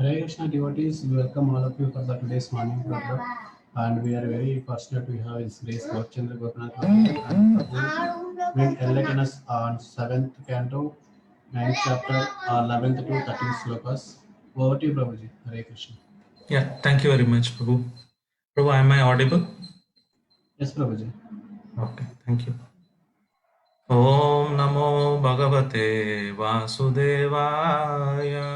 Hare Krishna devotees, we welcome all of you for the today's morning program. And we are very fortunate to have His Grace Lord Chandra Gopinath Prabhu and Prabhu will enlighten us on 7th canto, 9th chapter, 11th to 13th slokas. Over to you, Prabhuji. Hare Krishna. Yeah, thank you very much, Prabhu. Prabhu, am I audible? Yes, Prabhuji. Okay, thank you. Om Namo Bhagavate Vasudevaya.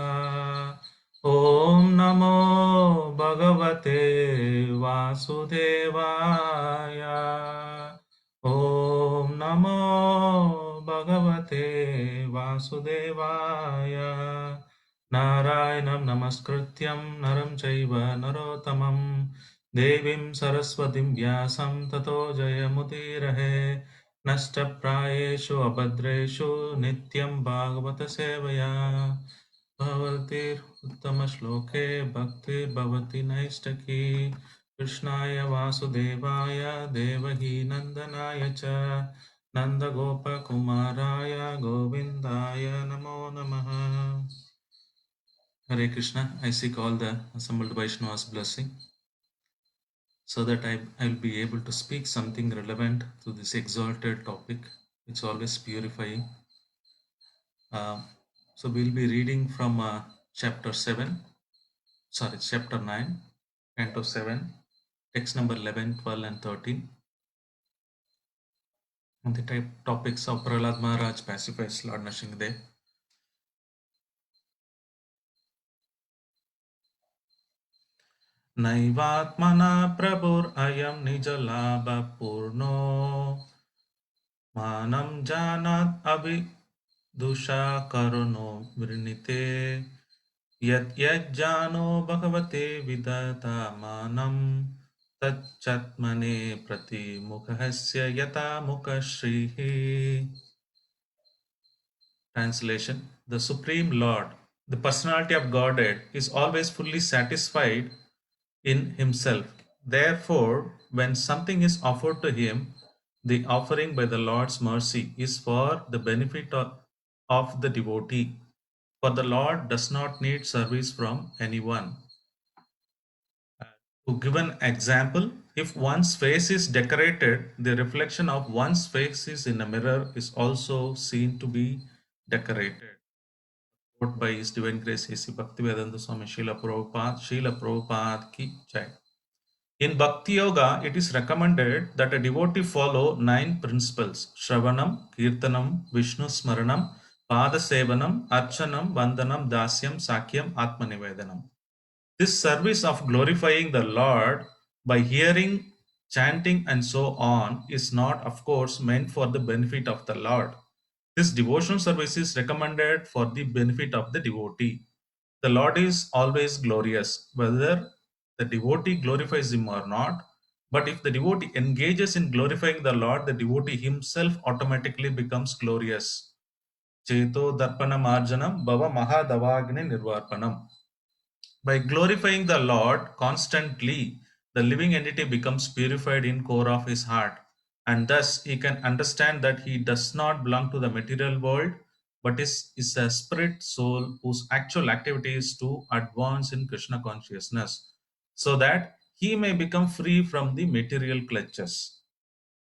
Om Namo Bhagavate Vasudevaya. Om Namo Bhagavate Vasudevaya. Narayanam Namaskrityam Naram Chaiva Narotamam Devim Saraswatim Vyasam Tato Jayamutirahe नष्टप्रायेषु अभद्रेषु नित्यं भागवतसेवया भगवतीरुत्तमश्लोके भक्तिर्भवति नैष्टकी कृष्णाय वासुदेवाय देवकी नन्दनाय च नन्दगोपकुमाराय गोविन्दाय नमो नमः. Hare Krishna. I seek all the assembled Vaishnavas' blessing, so that I will be able to speak something relevant to this exalted topic. It's always purifying. So we'll be reading from chapter 9, canto 7, text number 11, 12 and 13. And the topics of Prahlad Maharaj pacifies Lord Nrsimhadev. Naivatmana prabhur ayam nijalabha purno manam janat abhidusha karuno vrinite yat jano bhagavate vidata manam tachatmane prati mukhasya yata mukhashrihi. Translation: The Supreme Lord, the personality of Godhead, is always fully satisfied in himself. Therefore, when something is offered to him, the offering by the Lord's mercy is for the benefit of the devotee. For the Lord does not need service from anyone. To give an example, if one's face is decorated, the reflection of one's face is in a mirror is also seen to be decorated. Quote by His Divine Grace A.C. Bhaktivedanta Swami Srila Prabhupada ki jai. In Bhakti Yoga, it is recommended that a devotee follow 9 principles: Shravanam, Kirtanam, Vishnu Smaranam, Pada Sevanam, Archanam, Vandanam, Dasyam, Sakyam, Atmanivedanam. This service of glorifying the Lord by hearing, chanting, and so on is not, of course, meant for the benefit of the Lord. This devotional service is recommended for the benefit of the devotee. The Lord is always glorious, whether the devotee glorifies him or not. But if the devotee engages in glorifying the Lord, the devotee himself automatically becomes glorious. Cheto darpana marjanam bhava mahadavagni nirvarpanam. By glorifying the Lord constantly, the living entity becomes purified in core of his heart, and thus he can understand that he does not belong to the material world, but is a spirit soul whose actual activity is to advance in Krishna consciousness, so that he may become free from the material clutches.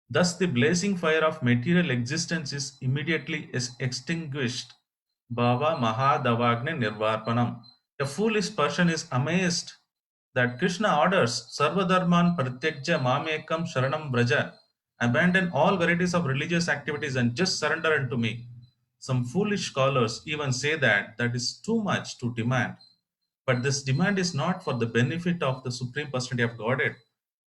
Thus, the blazing fire of material existence is immediately extinguished. Bhava Mahadavagne Nirvarpanam. A foolish person is amazed that Krishna orders Sarvadharman Pratyakja Mamekam Sharanam Braja, Abandon all varieties of religious activities and just surrender unto me. Some foolish scholars even say that that is too much to demand. But this demand is not for the benefit of the Supreme Personality of Godhead.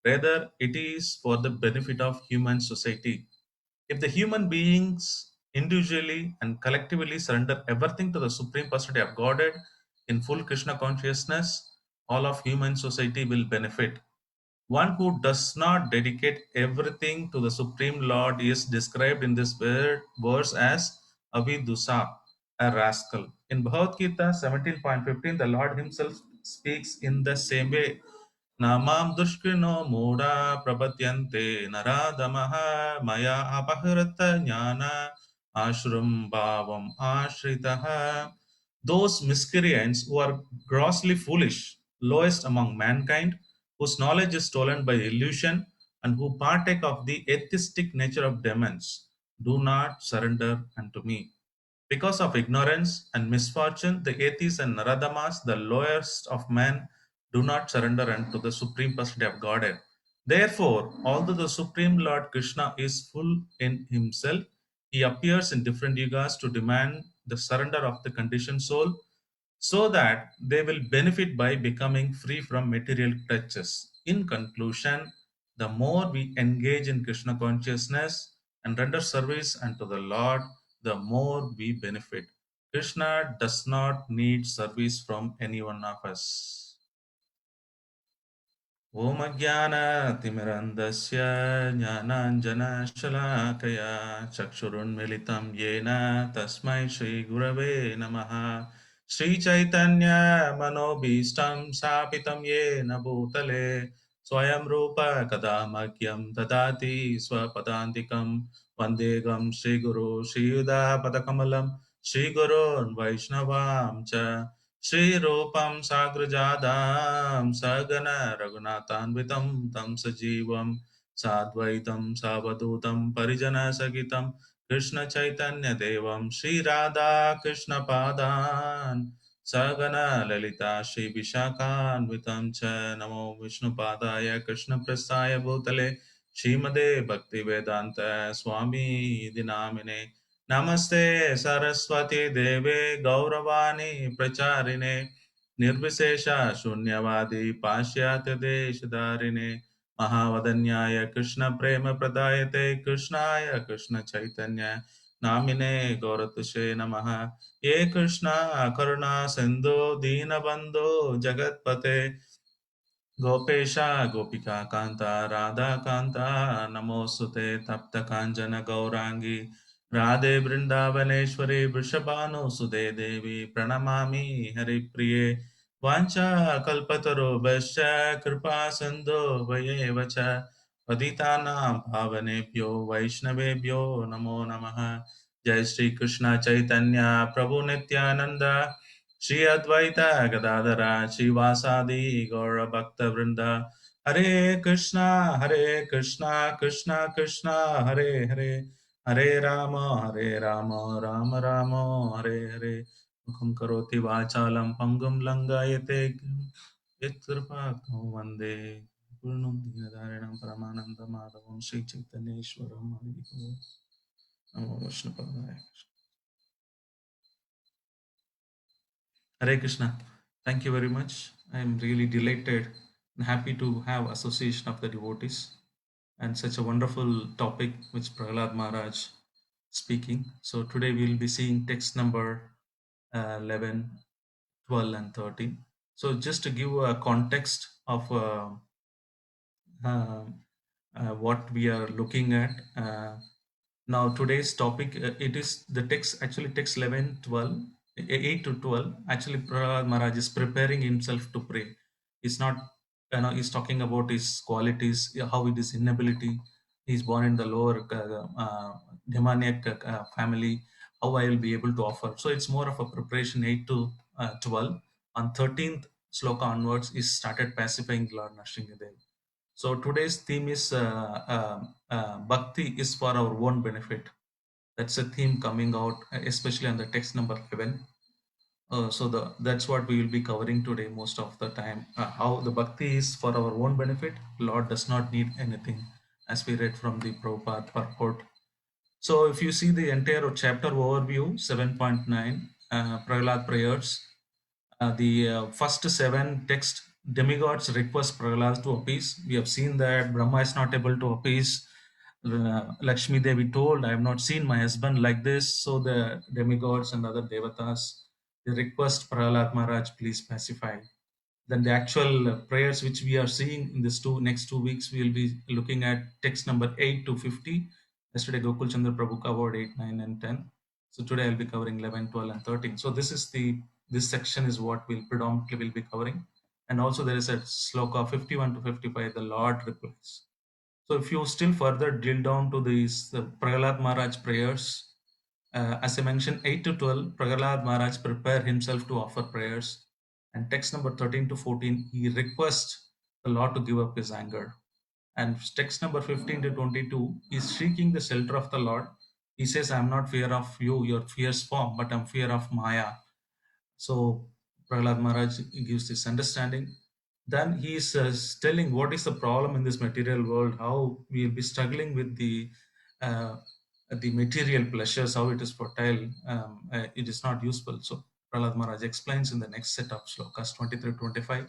Rather, it is for the benefit of human society. If the human beings individually and collectively surrender everything to the Supreme Personality of Godhead in full Krishna consciousness, all of human society will benefit. One who does not dedicate everything to the Supreme Lord is described in this verse as Avidusa, a rascal. In Bhagavad Gita 17.15, the Lord Himself speaks in the same way. Namam dushkino moda prapatyante naradamaha maya apahrata jnana ashram bhavam ashritaha. Those miscreants who are grossly foolish, lowest among mankind, whose knowledge is stolen by illusion, and who partake of the atheistic nature of demons, do not surrender unto me. Because of ignorance and misfortune, the atheists and Naradamas, the lowest of men, do not surrender unto the Supreme Personality of Godhead. Therefore, although the Supreme Lord Krishna is full in himself, he appears in different yugas to demand the surrender of the conditioned soul so that they will benefit by becoming free from material touches. In conclusion, the more we engage in Krishna consciousness and render service unto the Lord, the more we benefit. Krishna does not need service from any one of us. Om Ajnana-timirandasya Jnananjana-shalakaya Chakshurunmilitam Yena Tasmai Shri Gurave Namaha Shri Chaitanya Manobhistam Sapitam Yena Bhutale Swayam Rupa Kadamakyam Tadati Swapadantikam Vandegam Shri Guru Shri Yuda Padakamalam Shri Gurun Vaishnavam Cha Shri Rupam Sagrajadam Sagana Raghunathanvitam Tam Sajivam Sadvaitam Savadutam Parijana Sagitam Krishna Chaitanya Devam Shri Radha Krishna Padan Sagana Lalita Shri Vishakhanvitam Cha Namo Vishnu Padaya Krishna Prasthaya Bhutale Shrimade Bhakti Vedanta Swami Dinamine Namaste Saraswati Deve Gauravani Pracharine Nirvishesha Shunyavadi Pashyatya Deshadharine Mahavadanyaya Krishna Prema Pradayate Krishnaya Krishna Chaitanya Namine Gauratushe Namaha Ye Krishna Karuna Sindhu Dinabandhu Jagatpate Gopesha Gopika Kanta Radha Kanta Namosute Tapta Kanjana Gaurangi Radhe Vrindavaneshwari Vrishabhanu Sude Devi Pranamami Hari Priye Vancha Kalpataro Vasya Kripa Sindhu Vayevacha Patitanam Bhavanebhyo Vaishnavebhyo Namo Namaha Jai Shri Krishna Chaitanya Prabhu Nityananda Shri Advaita Gadadara Shivasadi Gaura Bhakta Vrinda Hare Krishna Krishna Krishna Hare Hare Hare Rama Rama Rama Hare Hare Mukham Karoti Vachalam Pangam Langayate Yatkirpakam Vande Purnam Dinadarinam Paramananda Madhavam Shri Chaitanyeshwaram Hare Namo Vishnu Padaya Hare Krishna. Thank you very much. I am really delighted and happy to have association of the devotees and such a wonderful topic which Prahlad Maharaj speaking. So today we will be seeing text number 11, 12 and 13. So just to give a context of uh, what we are looking at. Now today's topic, it is the text, actually text 11, 12, 8 to 12. Actually Prahlad Maharaj is preparing himself to pray. He's not, he's talking about his qualities, how it is inability. He's born in the lower demoniac family, how I will be able to offer. So it's more of a preparation 8 to 12. On 13th sloka onwards, he started pacifying Lord Nrsimhadev. So today's theme is Bhakti is for our own benefit. That's a theme coming out, especially on the text number 11. That's what we will be covering today most of the time. How the Bhakti is for our own benefit. Lord does not need anything. as we read from the Prabhupada purport. So if you see the entire chapter overview, 7.9, Prahlad prayers, the first 7 text, demigods request Prahlad to appease. We have seen that Brahma is not able to appease. Lakshmi Devi told, I have not seen my husband like this. So the demigods and other devatas, they request Prahlad Maharaj, please pacify. Then the actual prayers which we are seeing in this next 2 weeks, we will be looking at text number 8 to 50. Yesterday Gokul Chandra Prabhu covered 8, 9 and 10. So today I'll be covering 11, 12 and 13. So this section is what we'll predominantly will be covering. And also there is a sloka 51 to 55, the Lord replies. So if you still further drill down to these Prahlad Maharaj prayers, as I mentioned, 8 to 12, Prahlad Maharaj prepare himself to offer prayers. And text number 13 to 14, he requests the Lord to give up his anger. And text number 15 to 22, he's seeking the shelter of the Lord. He says, I'm not fear of you, your fierce form, but I'm fear of Maya. So Prahlad Maharaj gives this understanding. Then he is telling what is the problem in this material world, how we will be struggling with uh, the material pleasures, how it is fertile, it is not useful. So Prahlad Maharaj explains in the next set of slokas 23-25.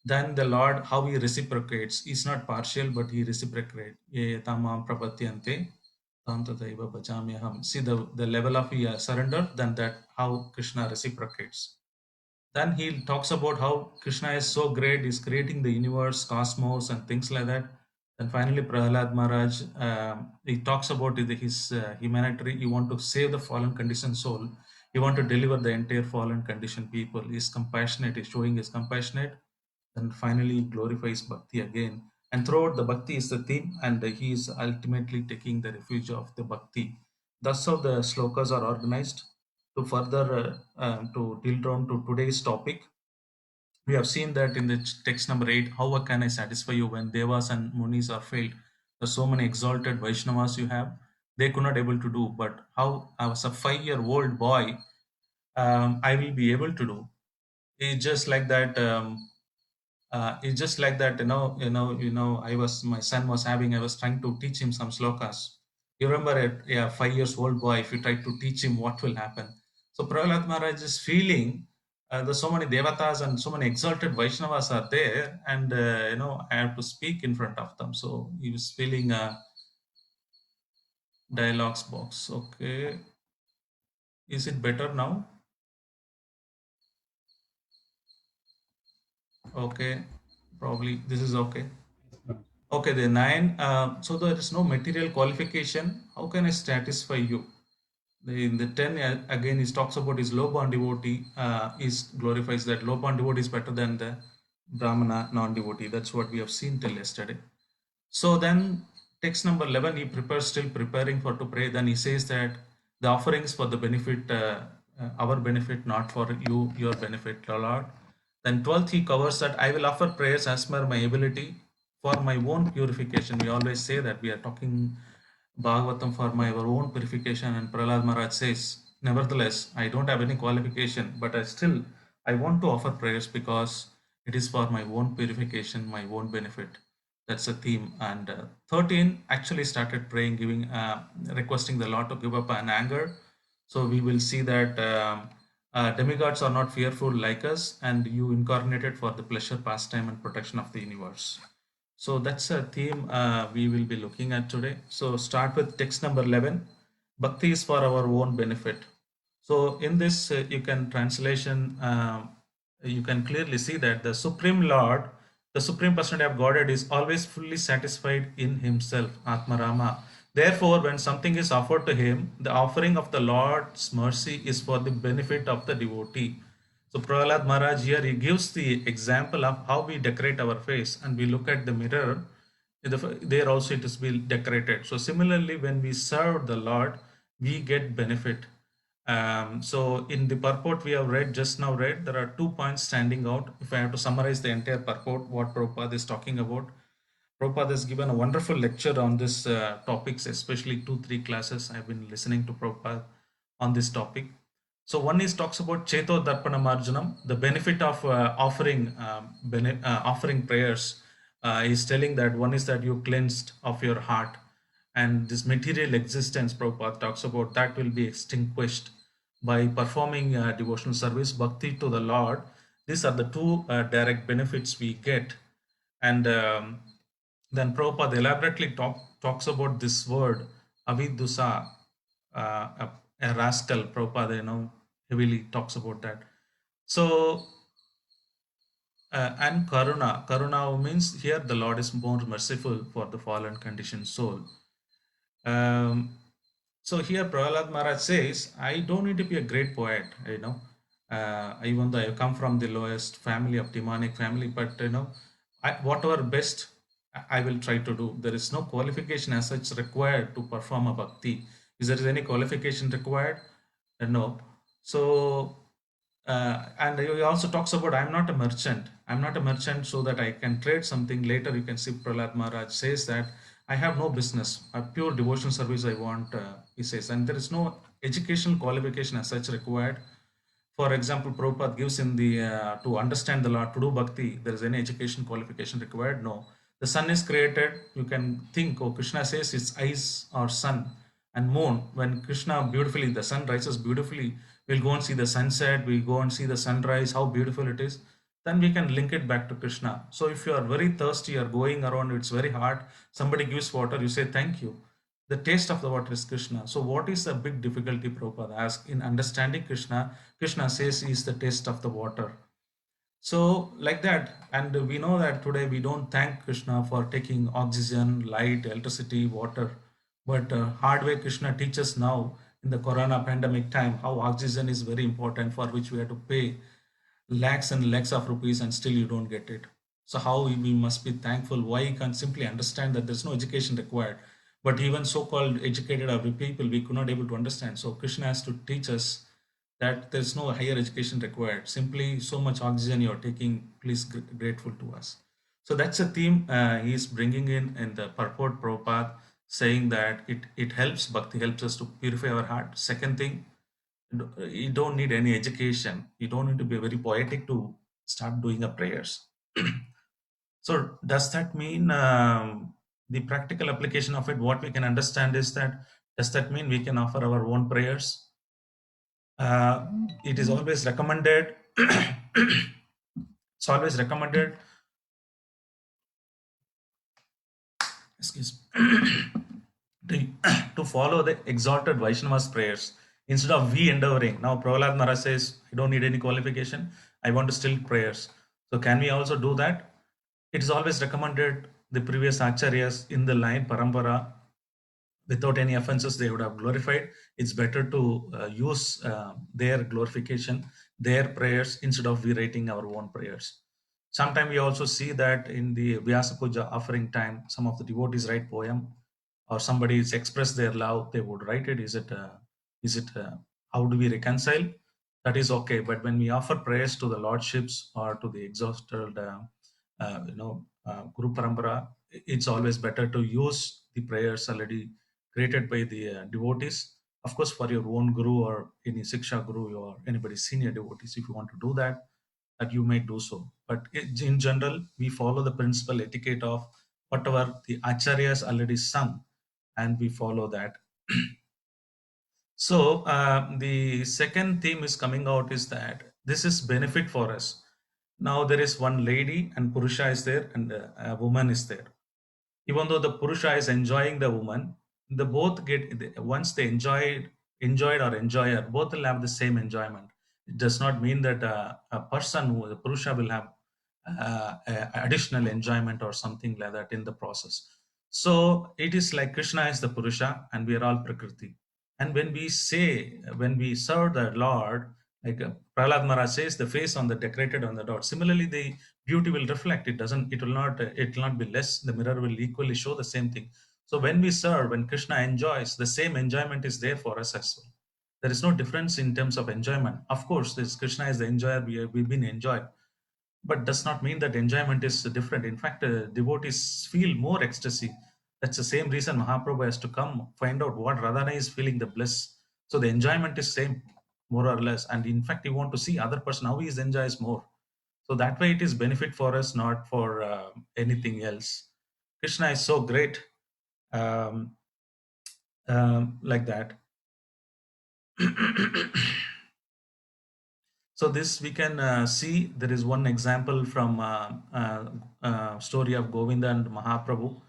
Then the Lord, how he reciprocates, is not partial, but he reciprocates. Ye tamam prapatyante, tam tadaiva bhajamyaham. See the level of surrender, then that how Krishna reciprocates. Then he talks about how Krishna is so great, he's creating the universe, cosmos, and things like that. Then finally, Prahlad Maharaj, he talks about his humanitarian. He want to save the fallen conditioned soul. He want to deliver the entire fallen conditioned people. He's compassionate. He's showing his compassionate. Then finally, he glorifies bhakti again. And throughout the bhakti is the theme, and he is ultimately taking the refuge of the bhakti. Thus, how the slokas are organized. To further to drill down to today's topic, we have seen that in the text number 8, how can I satisfy you when devas and munis are failed? There's so many exalted Vaishnavas you have, they could not able to do, but how as a 5-year-old boy, I will be able to do. It's just like that. It's just like that. My son was having. I was trying to teach him some slokas. You remember a 5 years old boy? If you try to teach him, what will happen? So Prahlad Maharaj is feeling there's so many devatas and so many exalted Vaishnavas are there, and I have to speak in front of them. So he was feeling a dialogues box. Okay, is it better now? Okay, probably this is okay. Okay, the 9. So there is no material qualification. How can I satisfy you? In the 10, again, he talks about his low born devotee. Is glorifies that low born devotee is better than the Brahmana non-devotee. That's what we have seen till yesterday. So then, text number 11, he prepares, still preparing for to pray. Then he says that the offerings for the benefit, our benefit, not for you, your benefit, Lord. Then 12th, he covers that I will offer prayers as per my ability for my own purification. We always say that we are talking Bhagavatam for my our own purification, and Prahlad Maharaj says, nevertheless, I don't have any qualification, but I want to offer prayers because it is for my own purification, my own benefit. That's a theme. And 13 actually started praying, requesting the Lord to give up an anger. So we will see that demigods are not fearful like us, and you incarnated for the pleasure, pastime, and protection of the universe. So that's a theme we will be looking at today. So start with text number 11. Bhakti is for our own benefit. So in this, you can clearly see that the Supreme Lord, the Supreme Personality of Godhead, is always fully satisfied in Himself, Atma Rama. Therefore, when something is offered to Him, the offering of the Lord's mercy is for the benefit of the devotee. So Prahlad Maharaj here, he gives the example of how we decorate our face, and we look at the mirror. There also it is being decorated. So similarly, when we serve the Lord, we get benefit. So in the purport we have read, just now read, there are 2 points standing out. If I have to summarize the entire purport, what Prabhupada is talking about, Prabhupada has given a wonderful lecture on this topics, especially 2-3 classes I've been listening to Prabhupada on this topic. So one is talks about Cheto Darpana Marjanam, the benefit of offering prayers. He's telling that one is that you cleansed of your heart, and this material existence, Prabhupada talks about, that will be extinguished by performing devotional service, bhakti to the Lord. These are the two direct benefits we get. And then Prabhupada elaborately talks about this word, avidusa, a rascal. Prabhupada, heavily talks about that. So, and karuna means here the Lord is more merciful for the fallen conditioned soul. Um, so here Prahlad Maharaj says, I don't need to be a great poet, even though I come from the lowest family of demonic family, but whatever best I will try to do. There is no qualification as such required to perform a bhakti. Is there any qualification required? No. So and he also talks about, I'm not a merchant. I'm not a merchant so that I can trade something. Later you can see Prahlad Maharaj says that I have no business, a pure devotional service I want, he says. And there is no educational qualification as such required. For example, Prabhupada gives in the, to understand the Lord, to do bhakti, there is any education qualification required? No. The sun is created, you can think, oh, Krishna says it's eyes or sun and moon. When Krishna beautifully, the sun rises beautifully, we'll go and see the sunset, we go and see the sunrise, how beautiful it is. Then we can link it back to Krishna. So if you are very thirsty, you're going around, it's very hard, somebody gives water, you say thank you. The taste of the water is Krishna. So what is the big difficulty, Prabhupada asks, in understanding Krishna? Krishna says he is the taste of the water. So like that, and we know that today we don't thank Krishna for taking oxygen, light, electricity, water. But hard way Krishna teaches now in the Corona pandemic time how oxygen is very important, for which we have to pay lakhs and lakhs of rupees and still you don't get it. So how we must be thankful? Why you can't simply understand that there's no education required? But even so-called educated people, we could not able to understand. So Krishna has to teach us that there's no higher education required. Simply so much oxygen you're taking, please grateful to us. So that's a theme he's bringing in the purport Prabhupada, saying that it helps, bhakti helps us to purify our heart. Second thing, you don't need any education. You don't need to be very poetic to start doing a prayers. So does that mean the practical application of it, what we can understand is that, does that mean we can offer our own prayers? It is always recommended. It's always recommended. Excuse me. To follow the exalted Vaishnava's prayers instead of we endeavoring. Now Prahlad Maharaj says, I don't need any qualification. I want to still prayers. So can we also do that? It is always recommended, the previous acharyas in the line parampara, without any offenses, they would have glorified. It's better to use their glorification, their prayers, instead of we writing our own prayers. Sometimes we also see that in the Vyasa Puja offering time, some of the devotees write poem, or somebody is express their love, they would write it. Is it how do we reconcile? That is okay. But when we offer prayers to the lordships or to the exhausted Guru Parampara, it's always better to use the prayers already created by the devotees. Of course, for your own guru or any Siksha guru or anybody senior devotees, if you want to do that, that you may do so. But in general, we follow the principle etiquette of whatever the acharyas already sung, and we follow that. So the second theme is coming out is that this is benefit for us. Now there is one lady and Purusha is there and a woman is there. Even though the Purusha is enjoying the woman, the both get, once they enjoyed or enjoyer, both will have the same enjoyment. It does not mean that a person who the Purusha will have additional enjoyment or something like that in the process. So it is like Krishna is the Purusha and we are all Prakriti. And when we say, when we serve the Lord, like Prahlad Maharaj says, the face on the decorated on the dot. Similarly, the beauty will reflect. It will not be less. The mirror will equally show the same thing. So when we serve, when Krishna enjoys, the same enjoyment is there for us as well. There is no difference in terms of enjoyment. Of course, this Krishna is the enjoyer. We've been enjoyed, but does not mean that enjoyment is different. In fact, devotees feel more ecstasy. That's the same reason Mahaprabhu has to come find out what Radharani is feeling the bliss. So the enjoyment is same, more or less. And in fact, you want to see other person how he enjoys more. So that way it is benefit for us, not for anything else. Krishna is so great, um, like that. So this we can see there is one example from story of Govinda and Mahaprabhu.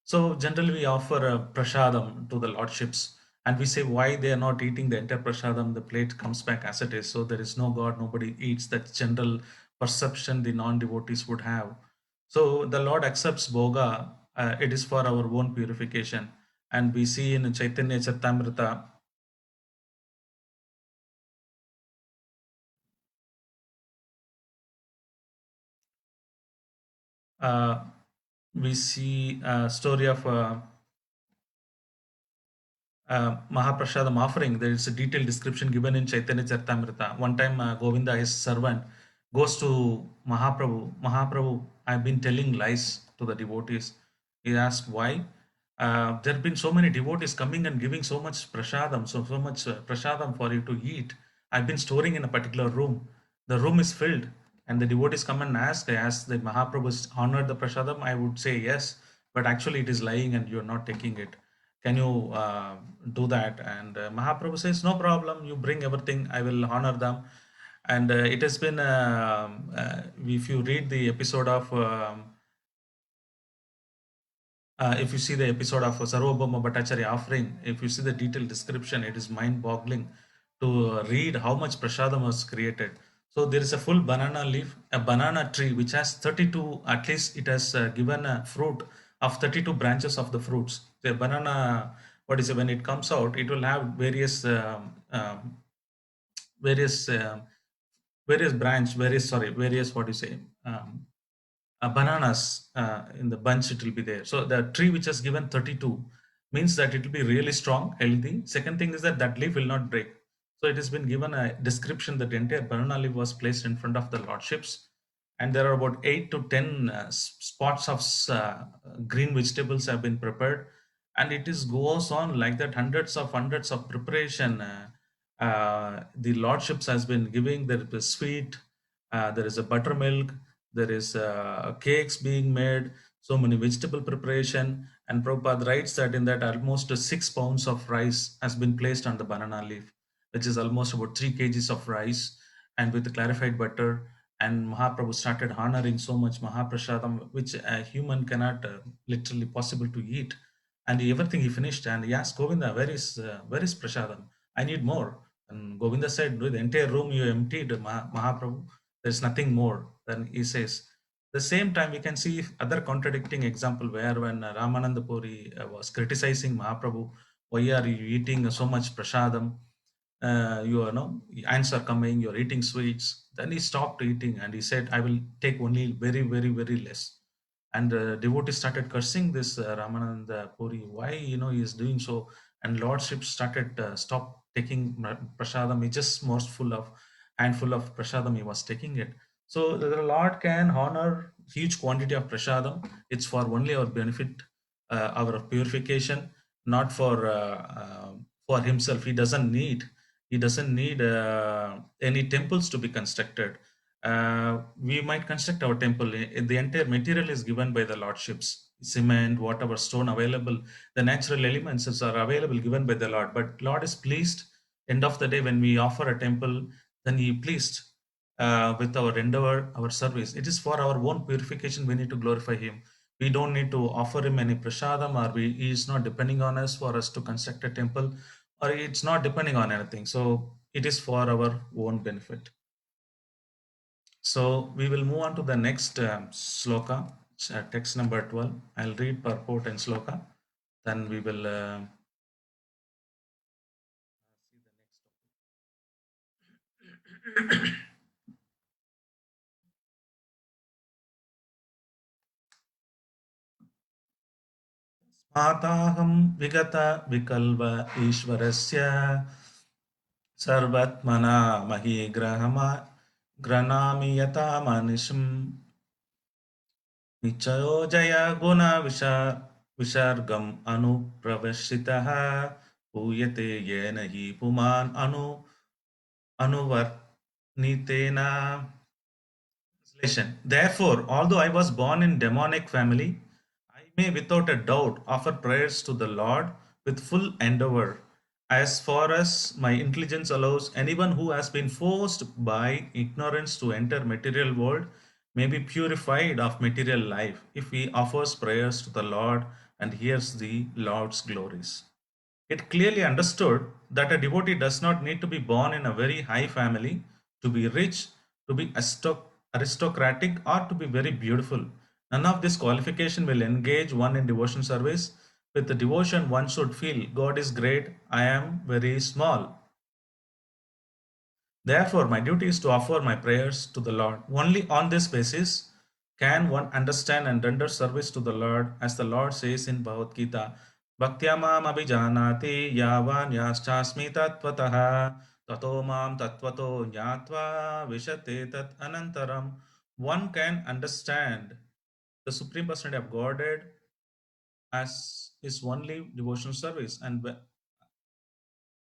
So generally we offer a prasadam to the lordships, and we say why they are not eating the entire prasadam. The plate comes back as it is. So there is no God, nobody eats. That general perception the non-devotees would have. So the Lord accepts bhoga. It is for our own purification, and we see in Chaitanya Charitamrita. Uh, we see a story of Mahaprasadam offering. There is a detailed description given in Chaitanya Charitamrita. One time, Govinda, his servant, goes to Mahaprabhu. Mahaprabhu, I've been telling lies to the devotees. He asked why. There have been so many devotees coming and giving so much prasadam, so much prasadam for you to eat. I've been storing in a particular room. The room is filled, and the devotees come and ask. They ask that Mahaprabhu has honored the prasadam. I would say yes, but actually it is lying, and you're not taking it. Can you do that? And Mahaprabhu says, no problem, you bring everything, I will honor them. And it has been if you read the episode of if you see the episode of Sarvabhauma Bhattacharya offering, if you see the detailed description, it is mind-boggling to read how much prasadam was created. So there is a full banana leaf, a banana tree which has 32, at least it has given a fruit of 32 branches of the fruits. The banana, what is it, when it comes out, it will have various various branch, various what do you say, bananas in the bunch, it will be there. So the tree which has given 32 means that it will be really strong, healthy. Second thing is that that leaf will not break. So it has been given a description that the entire banana leaf was placed in front of the lordships, and there are about 8 to 10 spots of green vegetables have been prepared, and it is goes on like that, hundreds of preparation. The lordships has been giving. There is sweet, there is a buttermilk, there is cakes being made, so many vegetable preparation. And Prabhupada writes that in that almost 6 pounds of rice has been placed on the banana leaf, which is almost about 3 kgs of rice, and with the clarified butter. And Mahaprabhu started honoring so much Mahaprasadam, which a human cannot literally possible to eat. And everything he finished, and he asked Govinda, where is Prasadam? I need more. And Govinda said, the entire room you emptied, Mahaprabhu. There's nothing more. Then he says, the same time we can see other contradicting example where when Ramananda Puri was criticizing Mahaprabhu, why are you eating so much prasadam? You know, ants are coming, you're eating sweets. Then he stopped eating and he said, I will take only very less. And devotees started cursing this Ramananda Puri. Why, he is doing so? And lordship started stop taking prasadam. He just most full of handful of prasadam he was taking it. So the Lord can honor huge quantity of prasadam. It's for only our benefit, our purification, not for himself. He doesn't need any temples to be constructed. We might construct our temple. The entire material is given by the lordships, cement, whatever stone available, the natural elements are available given by the Lord. But Lord is pleased. End of the day, when we offer a temple, then He pleased with our endeavor, our service. It is for our own purification. We need to glorify Him. We don't need to offer Him any prasadam, or He is not depending on us for us to construct a temple, or it's not depending on anything. So it is for our own benefit. So we will move on to the next sloka, text number 12. I'll read purport and sloka. Then we will see the next. स्माताहं विगत विकल्प ईश्वरस्य सर्वत्मना महीग्रहमा ग्रणामि यथा मनिषम् निश्चयो जय गुण विसर्गम् अनुप्रवेशितः पूयते येन हि पुमान् अनुवर्णितेन. Translation. Therefore, although I was born in demonic family, I may without a doubt offer prayers to the Lord with full endeavor. As far as my intelligence allows, anyone who has been forced by ignorance to enter material world may be purified of material life if he offers prayers to the Lord and hears the Lord's glories. It clearly understood that a devotee does not need to be born in a very high family, to be rich, to be aristocratic, or to be very beautiful. None of this qualification will engage one in devotion service. With the devotion, one should feel God is great, I am very small. Therefore, my duty is to offer my prayers to the Lord. Only on this basis can one understand and render service to the Lord, as the Lord says in Bhagavad Gita, Bhaktya mam abhijanati yavan yaschasmi tattvataha tato mam tattvato jnatva vishate tat anantaram. One can understand the Supreme Personality of Godhead as is only devotional service, and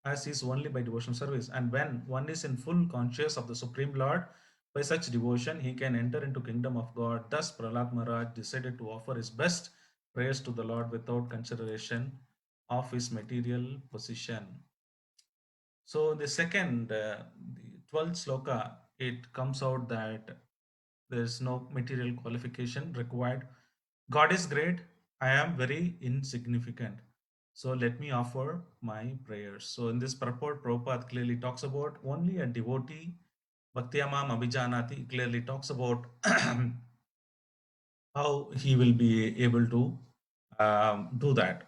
as is only by devotional service. And when one is in full conscious of the Supreme Lord, by such devotion he can enter into kingdom of God. Thus Prahlad Maharaj decided to offer his best prayers to the Lord without consideration of his material position. So the second, the 12th sloka, it comes out that there is no material qualification required. God is great. I am very insignificant. So let me offer my prayers. So in this purport, Prabhupada clearly talks about only a devotee. Bhaktyamam Abhijanati clearly talks about how he will be able to do that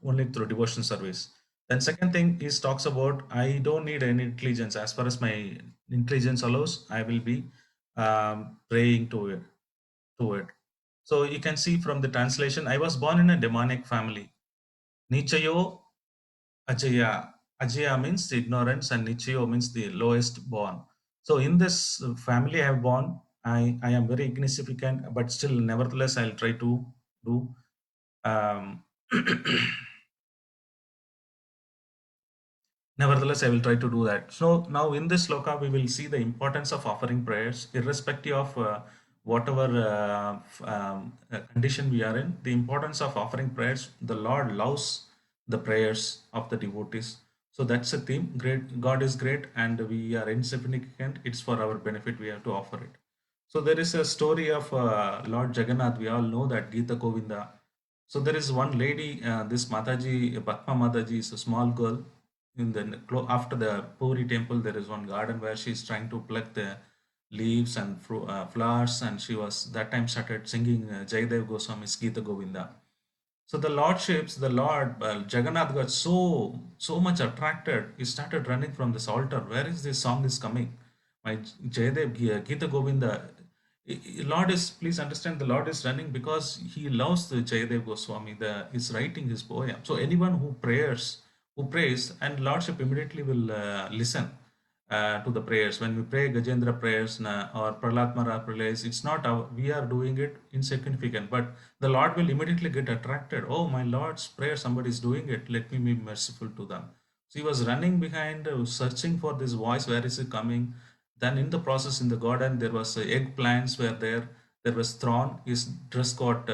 only through devotion service. Then second thing is talks about I don't need any intelligence. As far as my intelligence allows, I will be praying to it. To it. So you can see from the translation, I was born in a demonic family. Nichayo Ajaya. Ajaya means the ignorance, and Nichayo means the lowest born. So in this family I have born, I am very insignificant, but still, nevertheless, I'll try to do. Um, Nevertheless, I will try to do that. So now in this sloka, we will see the importance of offering prayers, irrespective of whatever condition we are in. The importance of offering prayers. The Lord loves the prayers of the devotees. So that's a theme. Great, God is great, and we are insignificant. It's for our benefit. We have to offer it. So there is a story of Lord Jagannath. We all know that Gita Govinda. So there is one lady, this Mataji, Padma Mataji is a small girl. In the after the Puri temple, there is one garden where she is trying to pluck the leaves and flowers, and she was that time started singing Jaidev Goswami's Gita Govinda. So the lordships, the Lord Jagannath got so much attracted. He started running from this altar. Where is this song is coming? My Jayadev Gita Govinda. Lord is, please understand, the Lord is running because he loves the Jayadev Goswami. He's writing his poem. So anyone who prays, and Lordship immediately will listen to the prayers. When we pray Gajendra prayers or Prahlad Maharaj prayers, it's not we are doing it insignificant, but the Lord will immediately get attracted. Oh, my Lord's prayer, somebody is doing it. Let me be merciful to them. So he was running behind, searching for this voice. Where is it coming? Then in the process in the garden, there was eggplants were there. There was thorn. His dress got,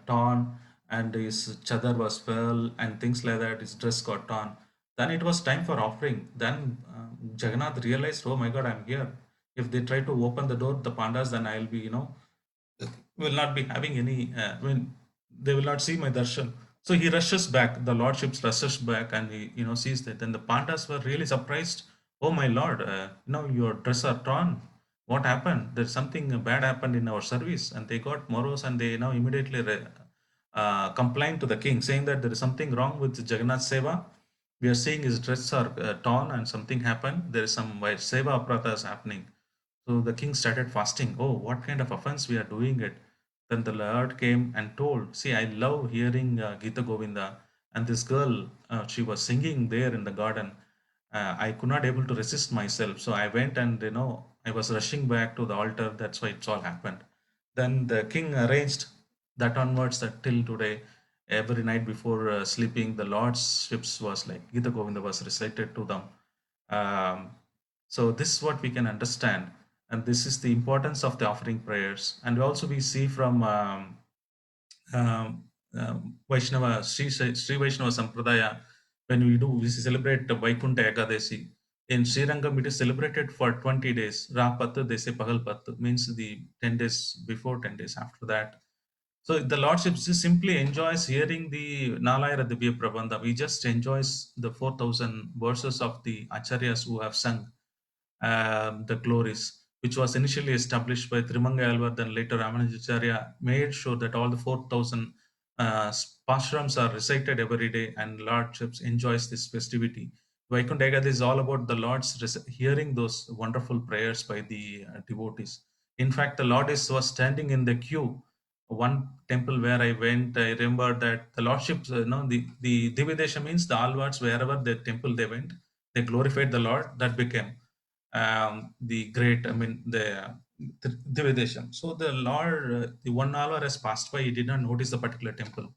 torn, and his chadar was fell and things like that. His dress got torn. Then it was time for offering. Then Jagannath realized, oh my God, I'm here. If they try to open the door, the pandas, then I'll be, will not be having any, they will not see my darshan. So he rushes back, the lordships rushes back, and he, sees that. Then the pandas were really surprised. Oh my lord, your dress are torn. What happened? There's something bad happened in our service. And they got morose, and they now immediately complained to the king, saying that there is something wrong with Jagannath Seva. We are seeing his dress are torn and something happened. There is some Seva Aprata is happening. So the king started fasting. Oh, what kind of offense we are doing it? Then the Lord came and told, see, I love hearing Gita Govinda. And this girl, she was singing there in the garden. I could not able to resist myself. So I went and, I was rushing back to the altar. That's why it's all happened. Then the king arranged that onwards that till today, every night before sleeping, the Lord's ships was like Gita Govinda was recited to them. Um, so this is what we can understand. And this is the importance of the offering prayers. And also we see from um, Vaishnava, Sri Vaishnava Sampradaya, when we celebrate the Vaikuntha Ekadasi. In Sri Rangam, it is celebrated for 20 days. Ra Pattu, they say Pagal Pattu, means the 10 days before, 10 days after that. So the Lordship just simply enjoys hearing the Nalayara Divya Prabandha. He just enjoys the 4,000 verses of the Acharyas who have sung the glories, which was initially established by Trimanga Alvar, then later Ramanujacharya, made sure that all the 4,000 pashrams are recited every day and Lordships enjoys this festivity. Vaikuntha Ekadasi is all about the Lord's hearing those wonderful prayers by the devotees. In fact, the Lord was standing in the queue. One temple where I went, I remember that the Lordships, the Dividesha means the Alvards, wherever the temple they went, they glorified the Lord. That became the great, the Dividesham. So the Lord, the 1 hour has passed by, he did not notice the particular temple.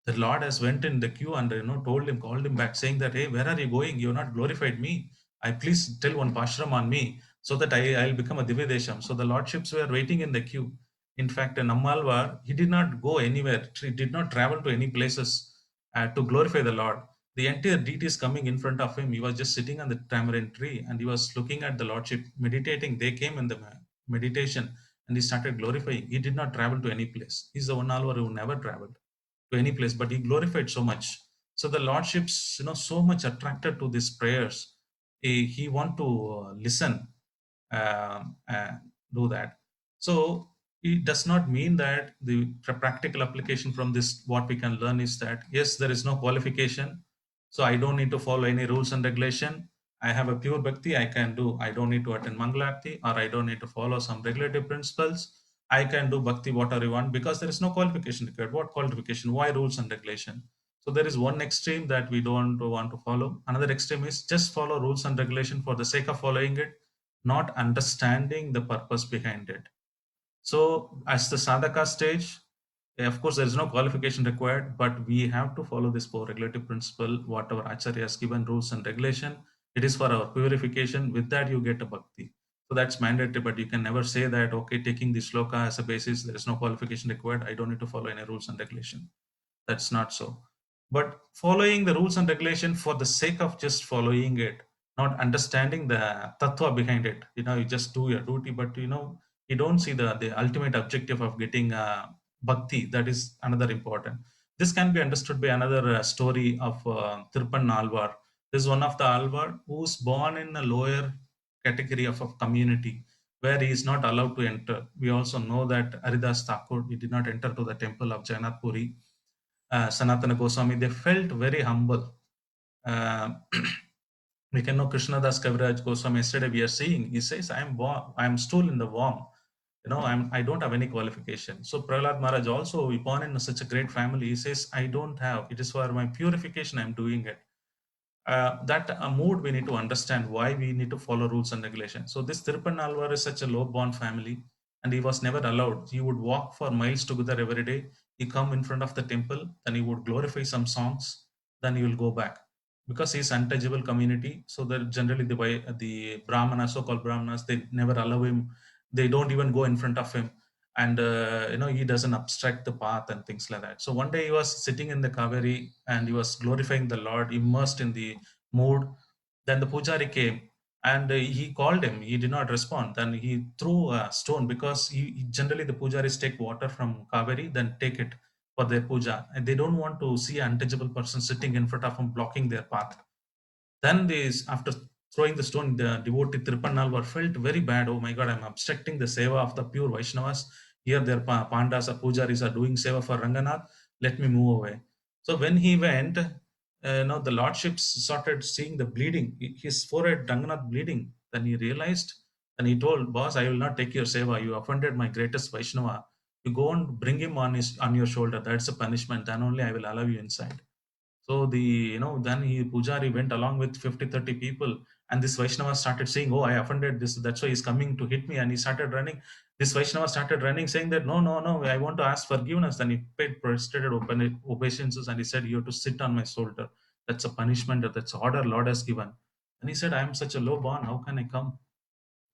The Lord has went in the queue and told him, called him back, saying that, hey, where are you going? You have not glorified me. I please tell one pashram on me so that I'll become a Dividesham. So the lordships were waiting in the queue. In fact, in Ammalvar, he did not go anywhere. He did not travel to any places to glorify the Lord. The entire deity is coming in front of him. He was just sitting on the tamarind tree and he was looking at the Lordship, meditating. They came in the meditation and he started glorifying. He did not travel to any place. He's the one Alvar who never traveled to any place, but he glorified so much. So the Lordships, so much attracted to these prayers. He want to listen and do that. So it does not mean that the practical application from this, what we can learn is that, yes, there is no qualification. So I don't need to follow any rules and regulation. I have a pure bhakti I can do. I don't need to attend Mangalarti or I don't need to follow some regulative principles. I can do bhakti whatever I want because there is no qualification required. What qualification? Why rules and regulation? So there is one extreme that we don't want to follow. Another extreme is just follow rules and regulation for the sake of following it, not understanding the purpose behind it. So, as the sadhaka stage, of course, there is no qualification required, but we have to follow this four regulative principle, whatever Acharya has given rules and regulation. It is for our purification. With that, you get a bhakti. So that's mandatory, but you can never say that, okay, taking the shloka as a basis, there is no qualification required. I don't need to follow any rules and regulation. That's not so. But following the rules and regulation for the sake of just following it, not understanding the tattva behind it, you just do your duty, but you don't see the ultimate objective of getting bhakti. That is another important. This can be understood by another story of Tirpan Alvar. This is one of the Alvar who's born in a lower category of a community where he is not allowed to enter. We also know that Haridas Thakur, he did not enter to the temple of Jagannath Puri. Sanatana Goswami, they felt very humble. Uh, we can know Krishnadas Kaviraj Goswami. Yesterday we are seeing, he says, I am stool in the warm. I don't have any qualification. So Prahlad Maharaj also, we born in such a great family. He says, I don't have. It is for my purification. I'm doing it. That mood we need to understand why we need to follow rules and regulations. So this Tiruppan Alvar is such a low-born family, and he was never allowed. He would walk for miles together every day. He come in front of the temple, then he would glorify some songs, then he will go back because he's untouchable community. So that generally the Brahmanas, so-called Brahmanas, they never allow him. They don't even go in front of him, and he doesn't obstruct the path and things like that. So one day he was sitting in the Kaveri and he was glorifying the Lord, immersed in the mood. Then the pujari came and he called him. He did not respond. Then he threw a stone because generally the pujaris take water from Kaveri, then take it for their puja, and they don't want to see an untouchable person sitting in front of them blocking their path. Then after throwing the stone, the devotee Tirupannalvar felt very bad. Oh my God, I'm obstructing the seva of the pure Vaishnavas. Here their pandas or pujaris are doing seva for Ranganath. Let me move away. So when he went, the lordships started seeing the bleeding. His forehead, Ranganath bleeding. Then he realized, and he told, boss, I will not take your seva. You offended my greatest Vaishnava. You go and bring him on your shoulder. That's a punishment. Then only I will allow you inside. So then Pujari went along with 50, 30 people, and this Vaishnava started saying, "Oh, I offended this. That's why he's coming to hit me." And he started running. This Vaishnava started running, saying that, "No, no, no, I want to ask forgiveness." Then he paid prostrated obeisances, and he said, "You have to sit on my shoulder. That's a punishment. That's order Lord has given." And he said, "I am such a low born. How can I come?"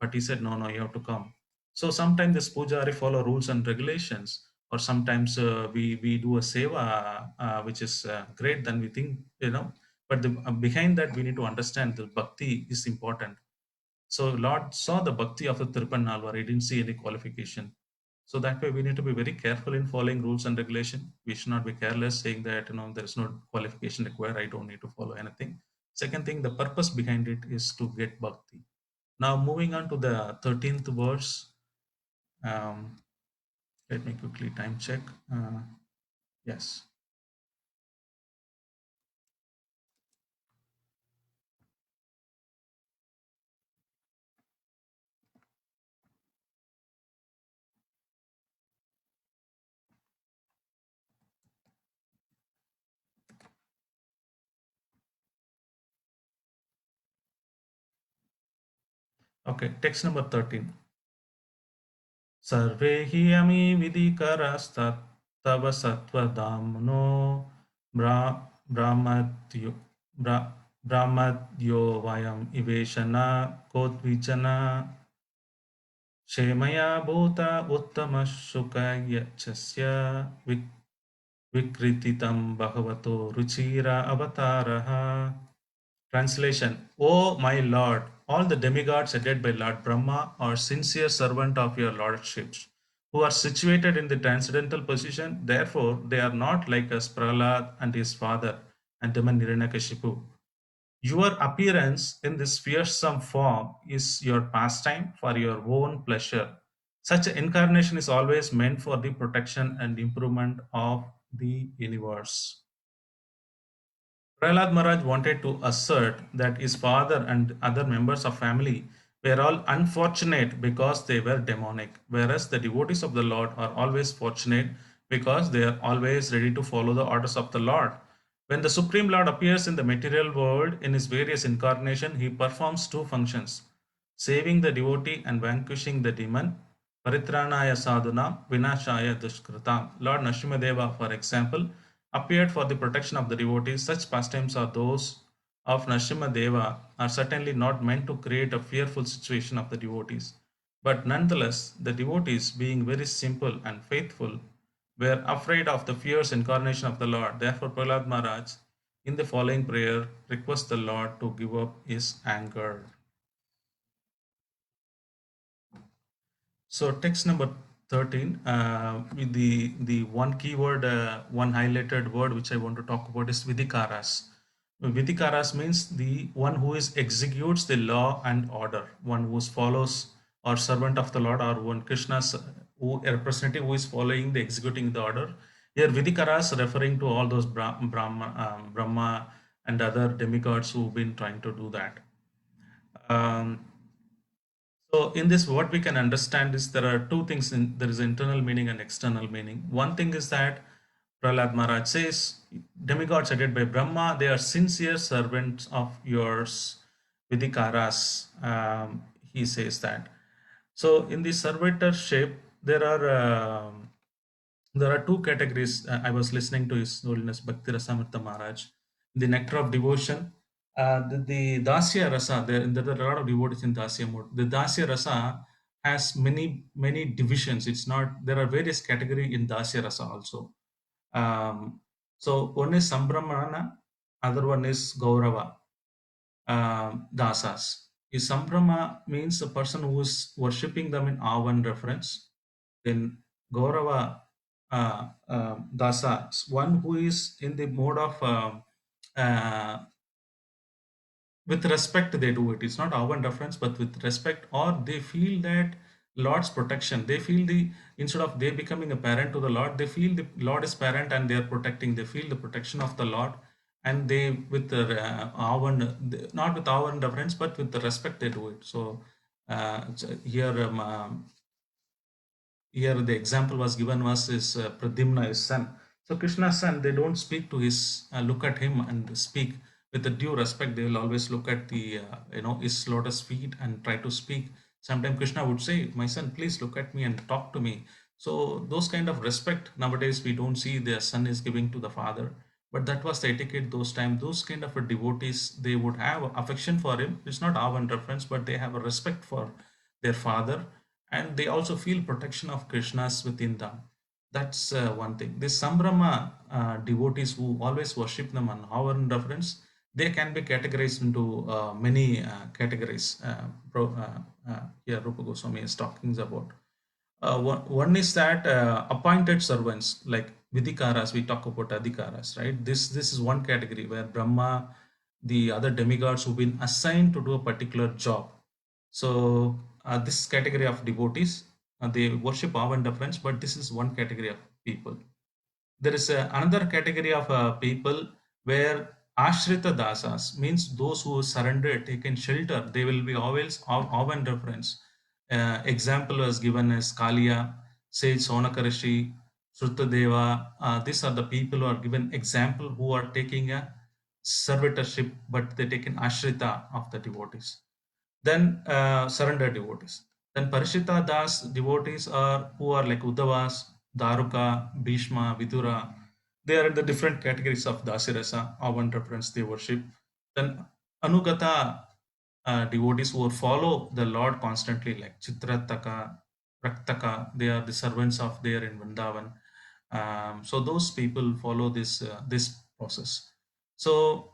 but he said, no, you have to come. So sometimes this pujari follow rules and regulations, or sometimes we do a seva, which is great. Then we think, but behind that we need to understand the bhakti is important. So Lord saw the bhakti of the Tirupannalvar. He didn't see any qualification. So that way we need to be very careful in following rules and regulation. We should not be careless saying that there is no qualification required. I don't need to follow anything. Second thing, the purpose behind it is to get bhakti. Now moving on to the 13th verse. Um, Let me quickly time check. Yes. Okay, text number 13. सर्वे हि अमी विधिकरस्तव सत्त्वदाम्नो ब्राह्मद्यो ब्राह्मद्यो वयम् इवेशना कोद्विजना क्षेमया भूत उत्तमशुकयच्छस्य विकृतितं भगवतो Ruchira अवतारः. Translation: O my Lord, all the demigods headed by Lord Brahma are sincere servant of your lordships, who are situated in the transcendental position. Therefore, they are not like us, Prahlad and his father, and demon Hiranyakashipu. Your appearance in this fearsome form is your pastime for your own pleasure. Such an incarnation is always meant for the protection and improvement of the universe. Prahlad Maharaj wanted to assert that his father and other members of family were all unfortunate because they were demonic, whereas the devotees of the Lord are always fortunate because they are always ready to follow the orders of the Lord. When the Supreme Lord appears in the material world in his various incarnations, he performs two functions: saving the devotee and vanquishing the demon. Paritranaya sadhuna, vinashaya dushkritam. Lord Nrsimhadeva, for example, appeared for the protection of the devotees. Such pastimes are those of Nrsimhadeva are certainly not meant to create a fearful situation of the devotees. But nonetheless, the devotees, being very simple and faithful, were afraid of the fierce incarnation of the Lord. Therefore, Prahlad Maharaj, in the following prayer, requests the Lord to give up his anger. So text number 13, with the one keyword, one highlighted word which I want to talk about is vidikaras. Vidikaras means the one who is executes the law and order, one who follows or servant of the Lord, or one Krishna's who a representative who is following the executing the order. Here vidikaras referring to all those Brahma and other demigods who've been trying to do that. So in this, what we can understand is there are two things. There is internal meaning and external meaning. One thing is that Prahlad Maharaj says, demigods headed by Brahma, they are sincere servants of yours, Vidikaras. He says that. So in the servitorship, there are two categories. I was listening to His Holiness Bhakti Rasamrita Maharaj. The nectar of devotion, the Dasya Rasa, there are a lot of devotees in Dasya mode. The Dasya Rasa has many divisions. It's not, there are various categories in Dasya Rasa also. So one is Sambramana, other one is Gaurava Dasas. Is Sambrama means a person who is worshipping them in awe and reverence. Then Gaurava Dasa, one who is in the mode of uh, with respect they do it. It's not awe and reference, but with respect, or they feel that Lord's protection. They feel the, instead of they becoming a parent to the Lord, they feel the Lord is parent and they are protecting. They feel the protection of the Lord, and they with the awe and not with awe and reverence, but with the respect they do it. So here. Here the example was given was is Pradyumna, his son. So Krishna's son, they don't speak to his, look at him and speak with the due respect. They will always look at the, his lotus feet and try to speak. Sometimes Krishna would say, my son, please look at me and talk to me. So those kind of respect nowadays we don't see their son is giving to the father. But that was the etiquette those times. Those kind of a devotees, they would have affection for him. It's not awe and reference, but they have a respect for their father, and they also feel protection of Krishna's within them. That's one thing. The Sambrama devotees who always worship them on hour and reference, they can be categorized into many categories. Here, Rupa Goswami is talking about. One is that appointed servants like Vidikaras, we talk about Adhikaras, right? This is one category where Brahma, the other demigods who've been assigned to do a particular job. So this category of devotees, they worship awe and deference, but this is one category of people. There is another category of people where Ashrita Dasas means those who surrender, taken shelter, they will be always awe and reference. Example was given as Kalia, Sage Sonakarishi, Srutadeva. These are the people who are given example who are taking a servitorship, but they take an Ashrita of the devotees. Then surrender devotees. Then Parishita Das devotees are who are like Uddhavas, Daruka, Bhishma, Vidura. They are in the different categories of Dasirasa, our one reference they worship. Then Anugata devotees who follow the Lord constantly, like Chitrataka, Raktaka, they are the servants of there in Vrindavan. So those people follow this process. So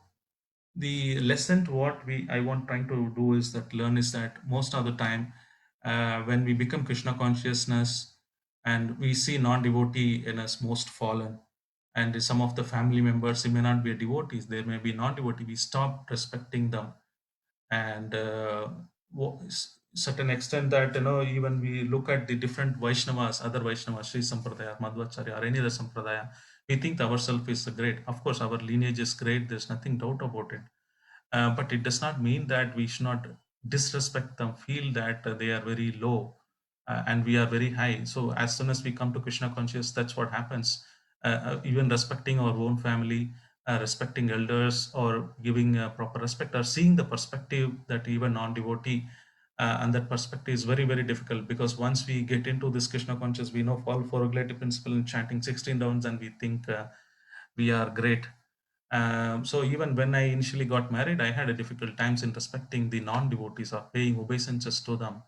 the lesson to what we I want trying to do is that learn is that most of the time when we become Krishna consciousness and we see non-devotee in us most fallen, and some of the family members, they may not be a devotees, they may be non-devotee, we stop respecting them. And certain extent that even we look at the different Vaishnavas, other Vaishnavas, Sri Sampradaya, Madhvacharya, or any other Sampradaya, we think ourselves is great. Of course, our lineage is great. There's nothing doubt about it. But it does not mean that we should not disrespect them, feel that they are very low and we are very high. So as soon as we come to Krishna conscious, that's what happens. Even respecting our own family, respecting elders, or giving proper respect, or seeing the perspective that even non-devotee, and that perspective is very, very difficult, because once we get into this Krishna conscious, we know fall for regulative principle and chanting 16 rounds, and we think we are great. So even when I initially got married, I had a difficult times in respecting the non-devotees or paying obeisances to them.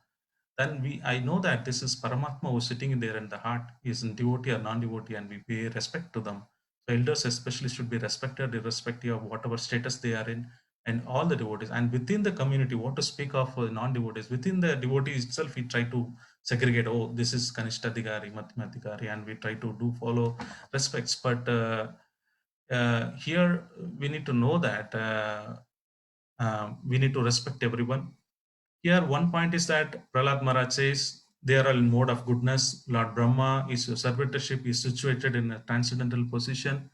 Then I know that this is Paramatma who's sitting there in the heart, is in devotee or non-devotee, and we pay respect to them. So elders especially should be respected irrespective of whatever status they are in, and all the devotees. And within the community, what to speak of non-devotees, within the devotees itself, we try to segregate, oh, this is Kanishtadhikari, Madhyamadhikari, and we try to do follow respects. But here we need to know that we need to respect everyone. Here, one point is that Prahlad Maharaj says they are in mode of goodness. Lord Brahma is servitorship is situated in a transcendental position.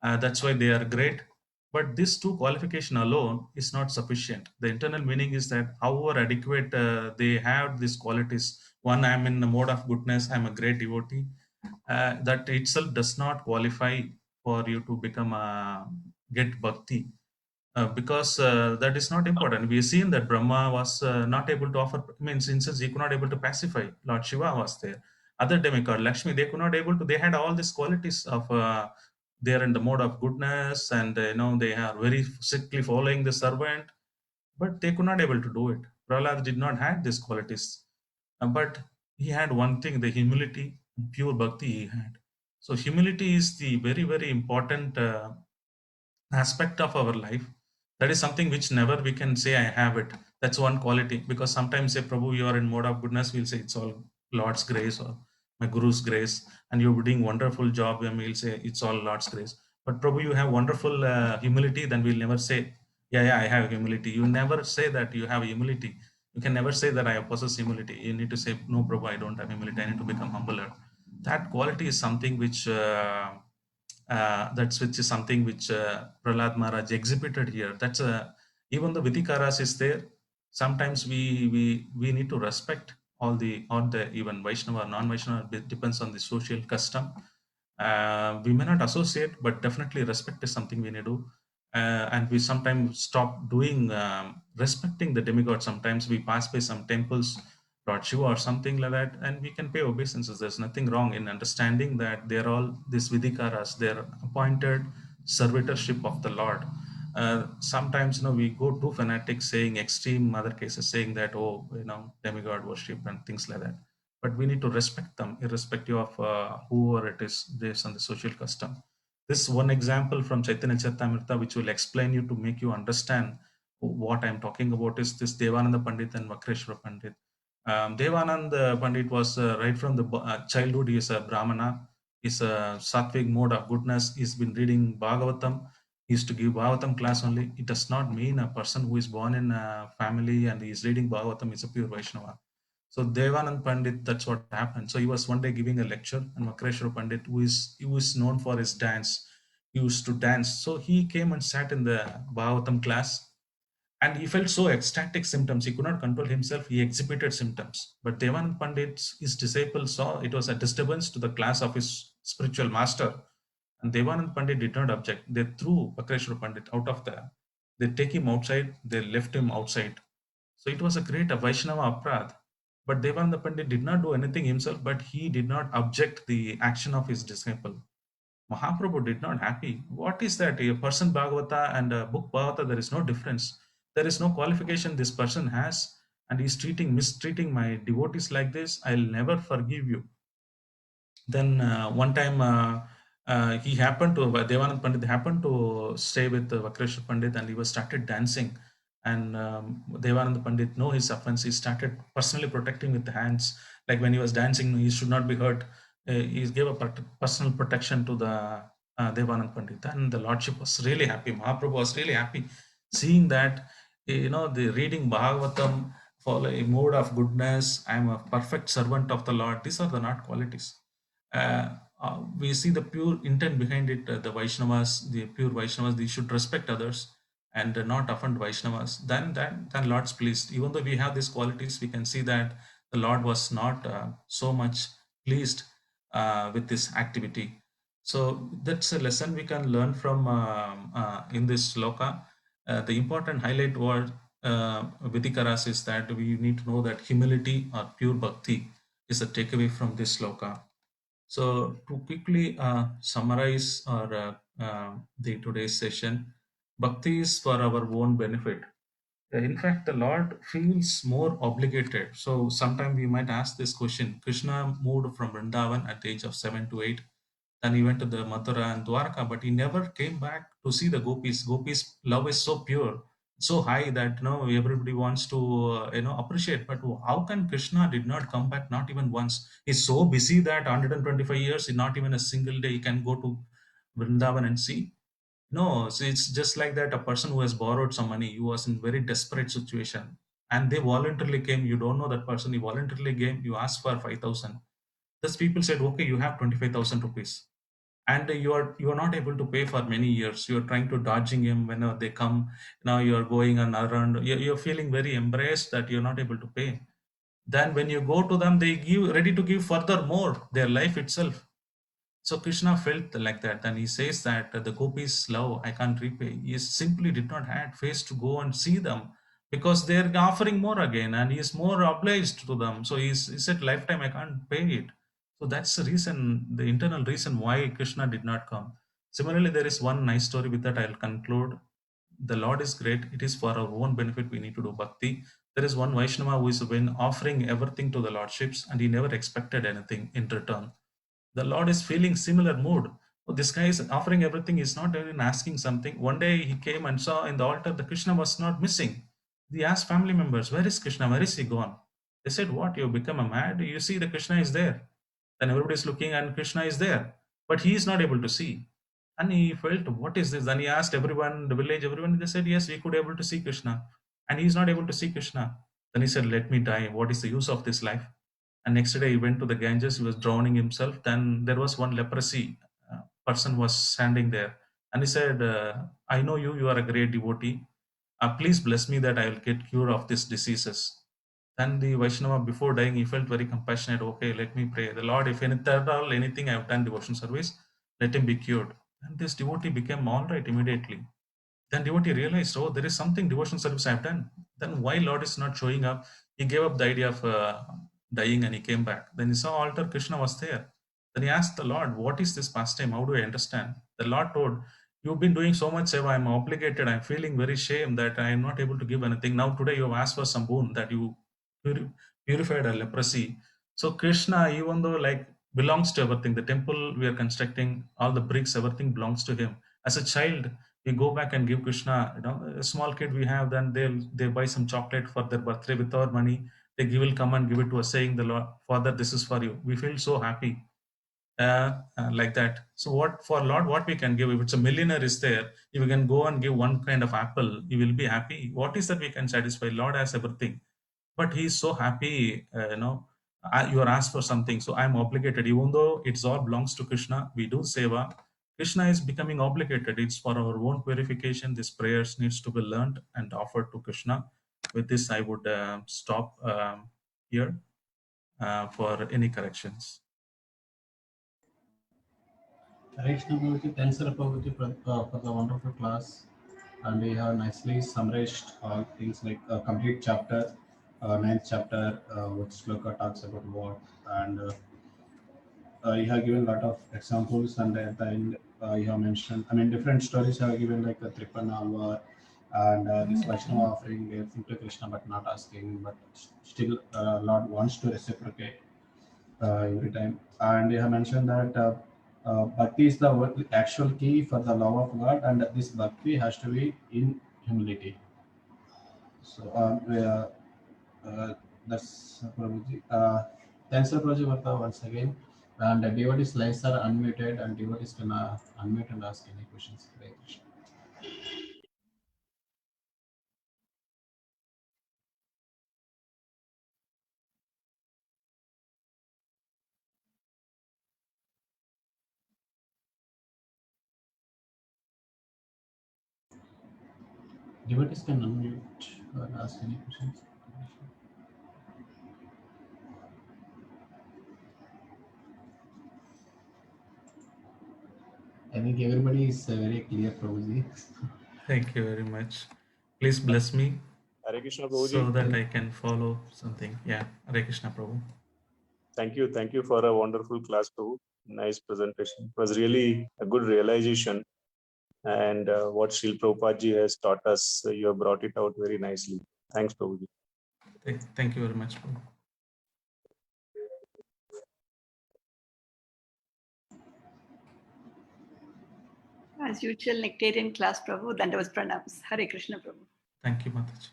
That's why they are great. But this two qualification alone is not sufficient. The internal meaning is that however adequate they have these qualities. One, I'm in the mode of goodness, I'm a great devotee. That itself does not qualify for you to become a get bhakti, because that is not important. We have seen that Brahma was not able to offer, means instance he could not able to pacify. Lord Shiva was there. Other demigod, Lakshmi, they could not able to. They had all these qualities of they are in the mode of goodness, and they are very strictly following the servant, but they could not able to do it. Prahlad did not have these qualities, but he had one thing: the humility, pure bhakti he had. So humility is the very, very important aspect of our life. That is something which never we can say I have it. That's one quality, because sometimes say Prabhu, you are in mode of goodness, we'll say it's all Lord's grace or my Guru's grace, and you're doing wonderful job, and we'll say it's all Lord's grace. But Prabhu, you have wonderful humility, then we'll never say, yeah, I have humility. You never say that you have humility. You can never say that I possess humility. You need to say, no Prabhu, I don't have humility, I need to become humbler. That quality is something which that's which is something which Prahlad Maharaj exhibited here. That's even the Vidikaras is there. Sometimes we need to respect all the even Vaishnava, non-Vaishnava, depends on the social custom. We may not associate, but definitely respect is something we need to do. And we sometimes stop doing respecting the demigod. Sometimes we pass by some temples, Lord Shiva or something like that, and we can pay obeisances. There's nothing wrong in understanding that they're all these Vidikaras, they're appointed servitorship of the Lord. Sometimes, we go too fanatic, saying extreme other cases, saying that, oh, demigod worship and things like that. But we need to respect them, irrespective of whoever it is, based on the social custom. This one example from Chaitanya Charitamrita, which will explain you to make you understand what I'm talking about, is this Devananda Pandit and Vakreshwara Pandit. Devananda Pandit was right from the childhood. He is a Brahmana. He's a sattvic mode of goodness. He's been reading Bhagavatam. He used to give Bhagavatam class only. It does not mean a person who is born in a family and is reading Bhagavatam is a pure Vaishnava. So Devanand Pandit, that's what happened. So he was one day giving a lecture, and Vakreshwara Pandit, who is known for his dance, he used to dance. So he came and sat in the Bhagavatam class, and he felt so ecstatic symptoms. He could not control himself. He exhibited symptoms. But Devanand Pandit, his disciples, saw it was a disturbance to the class of his spiritual master. And Devanand Pandit did not object. They threw Vakreshwara Pandit out of they take him outside, they left him outside. So it was a great Vaishnava aparadh. But Devananda Pandit did not do anything himself, but he did not object the action of his disciple. Mahaprabhu did not happy. What is that? A person Bhagavata and a book Bhagavata, there is no difference. There is no qualification this person has, and he's mistreating my devotees like this. I'll never forgive you. Then one time he happened to Devanand Pandit happened to stay with Vakreshwar Pandit, and he was started dancing. And Devanand Pandit know his offense. He started personally protecting with the hands. Like when he was dancing, he should not be hurt. He gave a personal protection to the Devanand Pandit, and the Lordship was really happy. Mahaprabhu was really happy seeing that. The reading Bhagavatam, follow a mode of goodness. I am a perfect servant of the Lord. These are the not qualities. We see the pure intent behind it. The Vaishnavas, the pure Vaishnavas, they should respect others and not offend Vaishnavas. Then Lord's pleased. Even though we have these qualities, we can see that the Lord was not so much pleased with this activity. So that's a lesson we can learn from in this sloka. The important highlight word Vidikaras is that we need to know that humility or pure bhakti is a takeaway from this sloka. So to quickly summarize the today's session, bhakti is for our own benefit. In fact, the Lord feels more obligated. So sometime we might ask this question. Krishna moved from Vrindavan at the age of 7 to 8. Then he went to the Mathura and Dwarka, but he never came back to see the gopis. Gopis' love is so pure, so high that everybody wants to appreciate. But how can Krishna did not come back, not even once? He's so busy that 125 years, not even a single day he can go to Vrindavan and see. No, so it's just like that. A person who has borrowed some money, he was in very desperate situation, and they voluntarily came. You don't know that person. He voluntarily came. You asked for 5,000. Thus people said, okay, you have 25,000 rupees, and you are not able to pay for many years. You are trying to dodging him whenever they come. Now you are going on around. You're feeling very embarrassed that you're not able to pay. Then when you go to them, they give ready to give further more, their life itself. So Krishna felt like that. Then he says that the gopis' love I can't repay. He simply did not have face to go and see them because they're offering more again, and he is more obliged to them. So he said, lifetime I can't pay it. So that's the reason, the internal reason why Krishna did not come. Similarly, there is one nice story. With that, I'll conclude. The Lord is great. It is for our own benefit. We need to do bhakti. There is one Vaishnava who has been offering everything to the Lordships, and he never expected anything in return. The Lord is feeling similar mood. Oh, this guy is offering everything, he's not even asking something. One day he came and saw in the altar the Krishna was not missing. He asked family members, where is Krishna? Where is he gone? They said, what? You become a mad? You see the Krishna is there. Then everybody is looking and Krishna is there. But he is not able to see. And he felt, what is this? Then he asked everyone, the village, everyone, they said, yes, we could able to see Krishna. And he is not able to see Krishna. Then he said, let me die. What is the use of this life? And next day he went to the Ganges, he was drowning himself. Then there was one leprosy person was standing there, and he said, I know you are a great devotee. Please bless me that I will get cure of these diseases. Then the Vaishnava, before dying, he felt very compassionate. Okay, let me pray. The Lord, if anything I have done devotion service, let him be cured. And this devotee became all right immediately. Then devotee realized, oh, there is something devotion service I have done. Then why Lord is not showing up? He gave up the idea of dying and he came back. Then he saw altar, Krishna was there. Then he asked the Lord, what is this pastime? How do I understand? The Lord told, you've been doing so much seva, I'm obligated, I'm feeling very shame that I am not able to give anything. Now today you have asked for some boon that you purified a leprosy. So Krishna, even though like belongs to everything, the temple we are constructing, all the bricks, everything belongs to him. As a child, we go back and give Krishna, a small kid we have, then they buy some chocolate for their birthday with our money. They will come and give it to us, saying, "The Lord, Father, this is for you." We feel so happy, like that. So what for Lord, what we can give? If it's a millionaire is there, if we can go and give one kind of apple, you will be happy. What is that we can satisfy? Lord has everything, but he's so happy. You are asked for something, so I'm obligated. Even though it's all belongs to Krishna, we do seva. Krishna is becoming obligated. It's for our own purification. This prayers needs to be learned and offered to Krishna. With this, I would stop here for any corrections. Hare Krishna Prabhuji, thanks a lot Prabhuji for the wonderful class, and we have nicely summarized all things like a complete chapter, ninth chapter, which Shloka talks about what, and you have given a lot of examples, and at the end you have mentioned, I mean, different stories you have given like the Tripana Alvar and this Vaishnava offering everything to Krishna but not asking, but still Lord wants to reciprocate every time. And you have mentioned that bhakti is the actual key for the love of God, and this bhakti has to be in humility. So that's Prabhuji. Thanks, Prabhuji, for the once again. And devotees' lines are unmuted, and devotees can unmute and ask any questions. Hare Krishna. Devotees can unmute and ask any questions. I think everybody is very clear, Prabhuji. Thank you very much. Please bless me Hare Krishna so Prabhuji. that I can follow something. Yeah, Hare Krishna Prabhu. Thank you for a wonderful class, Prabhu. Nice presentation. It was really a good realization. And what Srila Prabhupada ji has taught us, you have brought it out very nicely. Thanks, Prabhuji. Thank you very much, Prabhu. As usual, nectarian class, Prabhu. Dandavas pranams. Hare Krishna, Prabhu. Thank you, Mataji.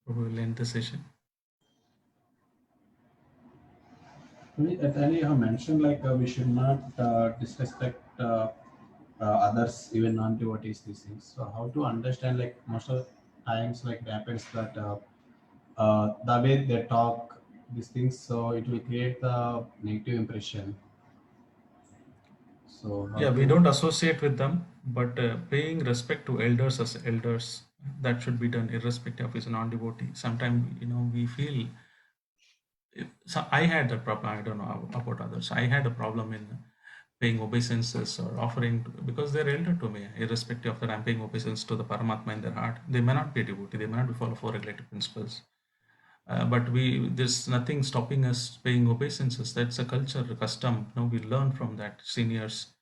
We will end the session. At earlier you have mentioned like we should not disrespect others, even non-devotees, these things. So how to understand, like most of the times like it happens that the way they talk these things, so it will create the negative impression. So how Yeah, we to, don't associate with them, but paying respect to elders as elders, that should be done irrespective of his non-devotee. Sometimes, we feel, so I had that problem. I don't know about others. I had a problem in paying obeisances or offering because they're elder to me, irrespective of that I'm paying obeisance to the Paramatma in their heart. They may not be a devotee, they may not be follow four regulative principles. But there's nothing stopping us paying obeisances. That's a culture, a custom. We learn from that seniors,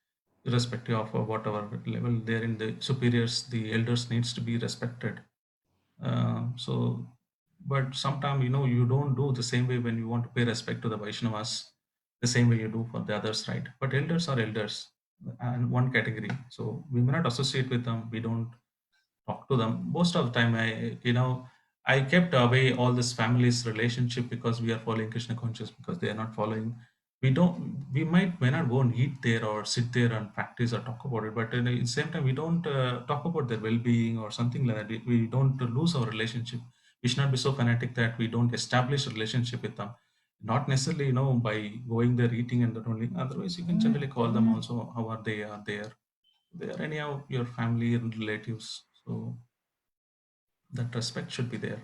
irrespective of whatever level they're in, the superiors, the elders needs to be respected. So, but sometimes you don't do the same way when you want to pay respect to the Vaishnavas, the same way you do for the others, right? But elders are elders and one category, so we may not associate with them. We don't talk to them most of the time. I kept away all this family's relationship because we are following Krishna conscious, because they are not following. We may not go and eat there or sit there and practice or talk about it, but at the same time we don't talk about their well-being or something like that. We don't lose our relationship. We should not be so fanatic that we don't establish a relationship with them, not necessarily by going there eating and that only. Otherwise you can generally call them also, how are they are anyhow your family and relatives, so that respect should be there.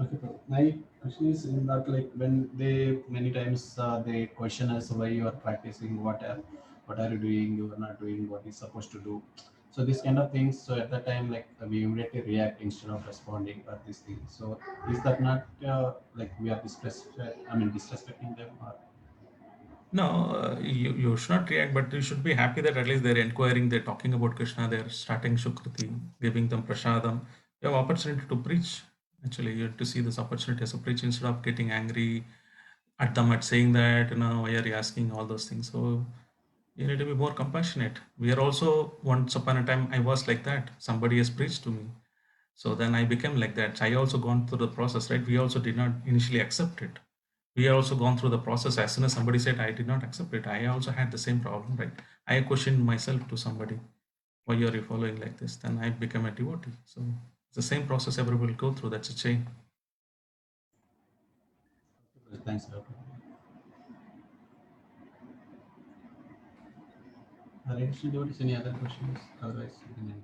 okay, my question is in that, like when they many times they question us why you are practicing, what are you doing, you are not doing what is supposed to do. So this kind of things. So at that time, like we immediately react instead of responding or this thing. So is that not like we are disrespecting them? Or No, you should not react, but you should be happy that at least they're inquiring, they're talking about Krishna, they're starting Shukruti, giving them prasadam. You have opportunity to preach. Actually, you have to see this opportunity as a preach instead of getting angry at them at saying that, why are you asking all those things? So you need to be more compassionate. We are also, once upon a time, I was like that. Somebody has preached to me. So then I became like that. I also gone through the process, right? We also did not initially accept it. We are also gone through the process. As soon as somebody said I did not accept it, I also had the same problem, right? I questioned myself to somebody, why are you following like this? Then I became a devotee. So it's the same process everybody will go through. That's a chain. thanks, Dr. Hare Krishna devotees, any other questions? Otherwise, we can end.